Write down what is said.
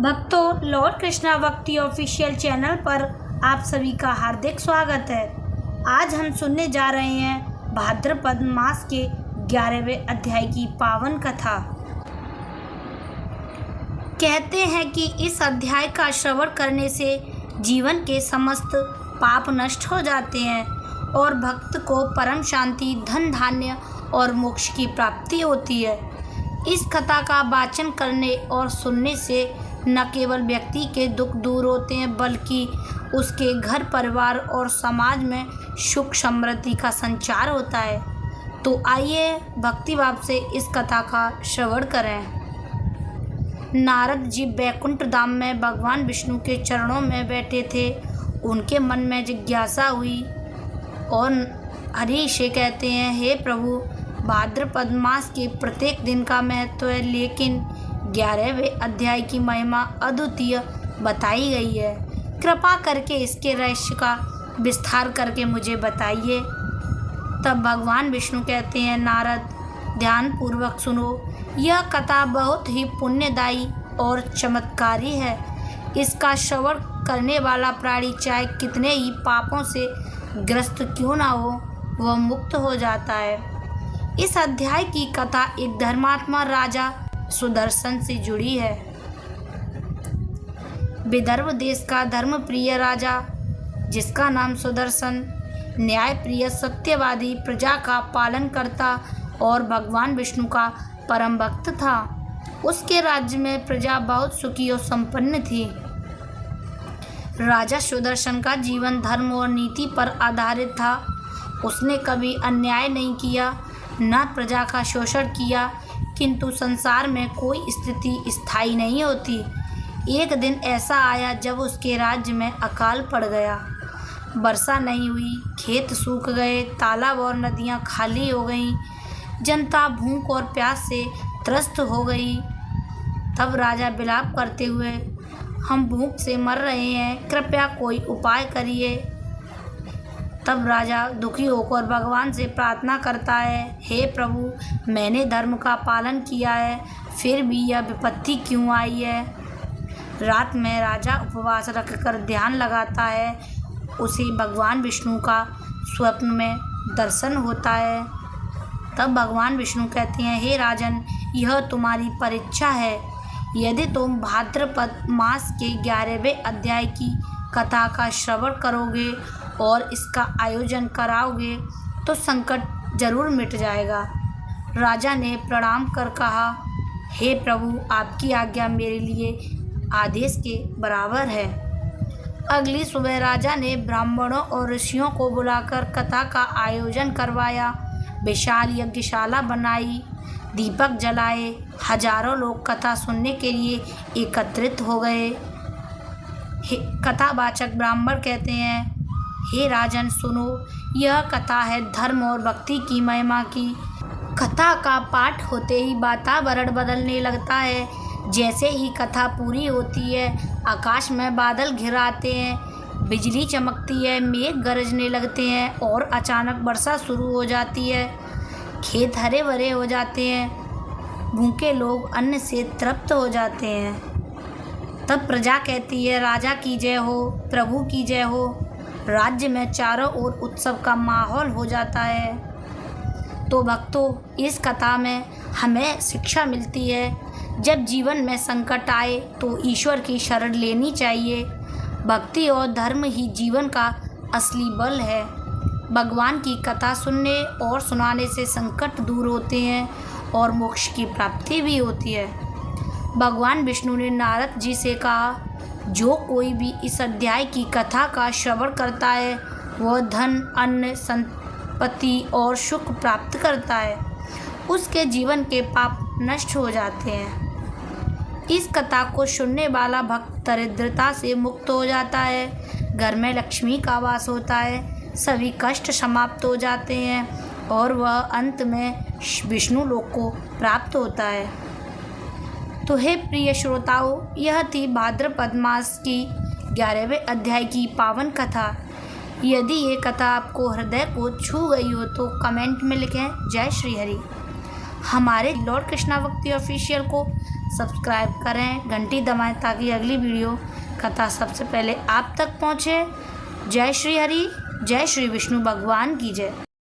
भक्तों, लॉर्ड कृष्णा भक्ति official channel पर आप सभी का हार्दिक स्वागत है। आज हम सुनने जा रहे हैं भाद्रपद मास के 11वें अध्याय की पावन कथा। कहते हैं कि इस अध्याय का श्रवण करने से जीवन के समस्त पाप नष्ट हो जाते हैं और भक्त को परम शांति, धन धान्य और मोक्ष की प्राप्ति होती है। इस कथा का वाचन करने और सुनने से न केवल व्यक्ति के दुख दूर होते हैं बल्कि उसके घर परिवार और समाज में सुख समृद्धि का संचार होता है। तो आइए भक्ति भाव से इस कथा का श्रवण करें। नारद जी बैकुंठ धाम में भगवान विष्णु के चरणों में बैठे थे। उनके मन में जिज्ञासा हुई और हरि से कहते हैं, हे प्रभु, भाद्रपद मास के प्रत्येक दिन का महत्व है, लेकिन 11वें अध्याय की महिमा अद्वितीय बताई गई है। कृपा करके इसके रहस्य का विस्तार करके मुझे बताइए। तब भगवान विष्णु कहते हैं, नारद, ध्यान पूर्वक सुनो। यह कथा बहुत ही पुण्यदायी और चमत्कारी है। इसका श्रवण करने वाला प्राणी चाहे कितने ही पापों से ग्रस्त क्यों ना हो, वह मुक्त हो जाता है। इस अध्याय की कथा एक धर्मात्मा राजा सुदर्शन से जुड़ी है। विदर्भ देश का धर्मप्रिय राजा, जिसका नाम सुदर्शन, न्यायप्रिय, सत्यवादी, प्रजा का पालन करता और भगवान विष्णु का परम भक्त था। उसके राज्य में प्रजा बहुत सुखी और संपन्न थी। राजा सुदर्शन का जीवन धर्म और नीति पर आधारित था। उसने कभी अन्याय नहीं किया, न प्रजा का शोषण किया। किंतु संसार में कोई स्थिति स्थायी नहीं होती। एक दिन ऐसा आया जब उसके राज्य में अकाल पड़ गया। वर्षा नहीं हुई, खेत सूख गए, तालाब और नदियां खाली हो गईं, जनता भूख और प्यास से त्रस्त हो गई। तब राजा विलाप करते हुए, हम भूख से मर रहे हैं, कृपया कोई उपाय करिए। तब राजा दुखी होकर भगवान से प्रार्थना करता है, हे प्रभु, मैंने धर्म का पालन किया है, फिर भी यह विपत्ति क्यों आई है। रात में राजा उपवास रखकर ध्यान लगाता है। उसे भगवान विष्णु का स्वप्न में दर्शन होता है। तब भगवान विष्णु कहते हैं, हे राजन, यह तुम्हारी परीक्षा है। यदि तुम भाद्रपद मास के 11वें अध्याय की कथा का श्रवण करोगे और इसका आयोजन कराओगे तो संकट जरूर मिट जाएगा। राजा ने प्रणाम कर कहा, हे प्रभु, आपकी आज्ञा मेरे लिए आदेश के बराबर है। अगली सुबह राजा ने ब्राह्मणों और ऋषियों को बुलाकर कथा का आयोजन करवाया। विशाल यज्ञशाला बनाई, दीपक जलाए। हजारों लोग कथा सुनने के लिए एकत्रित हो गए। कथावाचक ब्राह्मण कहते हैं, हे राजन, सुनो, यह कथा है धर्म और भक्ति की महिमा की। कथा का पाठ होते ही वातावरण बदलने लगता है। जैसे ही कथा पूरी होती है, आकाश में बादल घिर आते हैं, बिजली चमकती है, मेघ गरजने लगते हैं और अचानक वर्षा शुरू हो जाती है। खेत हरे भरे हो जाते हैं, भूखे लोग अन्न से तृप्त हो जाते हैं। तब प्रजा कहती है, राजा की जय हो, प्रभु की जय हो। राज्य में चारों ओर उत्सव का माहौल हो जाता है। तो भक्तों, इस कथा में हमें शिक्षा मिलती है, जब जीवन में संकट आए तो ईश्वर की शरण लेनी चाहिए। भक्ति और धर्म ही जीवन का असली बल है। भगवान की कथा सुनने और सुनाने से संकट दूर होते हैं और मोक्ष की प्राप्ति भी होती है। भगवान विष्णु ने नारद जी से कहा, जो कोई भी इस अध्याय की कथा का श्रवण करता है वह धन, अन्न, संपत्ति और सुख प्राप्त करता है। उसके जीवन के पाप नष्ट हो जाते हैं। इस कथा को सुनने वाला भक्त दरिद्रता से मुक्त हो जाता है, घर में लक्ष्मी का वास होता है, सभी कष्ट समाप्त हो जाते हैं और वह अंत में विष्णु लोक को प्राप्त होता है। तो हे प्रिय श्रोताओं, यह थी भाद्रपद मास की 11वें अध्याय की पावन कथा। यदि ये कथा आपको हृदय को छू गई हो तो कमेंट में लिखें, जय श्री हरि। हमारे लॉर्ड कृष्णा भक्ति ऑफिशियल को सब्सक्राइब करें, घंटी दबाएं ताकि अगली वीडियो कथा सबसे पहले आप तक पहुँचे। जय श्री हरि, जय श्री विष्णु भगवान की जय।